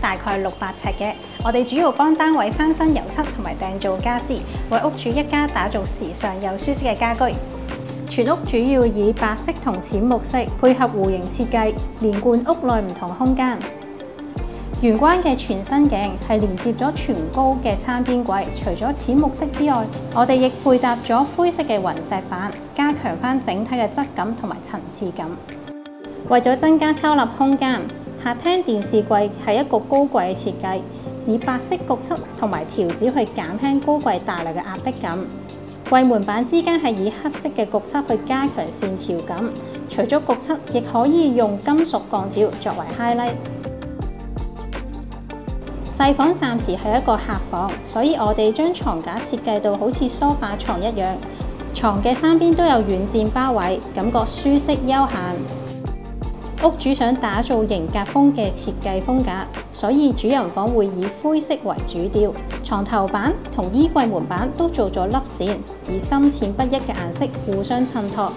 大概600尺嘅。我哋主要幫單位翻新油漆同埋訂造家私，為屋主一家打造時尚又舒適嘅家居。全屋主要以白色同淺木色配合弧形設計，連貫屋內唔同空間。玄關嘅全身鏡係連接咗全高嘅餐邊櫃，除咗淺木色之外，我哋亦配搭咗灰色嘅雲石板，加強返整體嘅質感同埋層次感。為咗增加收納空間，客廳電視櫃係一個高櫃嘅設計，以白色焗漆同埋條紙去減輕高櫃帶來嘅壓迫感。櫃門板之間係以黑色嘅焗漆去加強線條感，除咗焗漆，亦可以用金屬鋼條作為 highlight。細房暫時係一個客房，所以我哋將床架設計到好似梳化床一樣，床嘅三邊都有軟墊包圍，感覺舒適休閒。屋主想打造型格風嘅設計風格，所以主人房會以灰色為主調，床頭板同衣櫃門板都做咗凹線，以深淺不一嘅顏色互相襯托。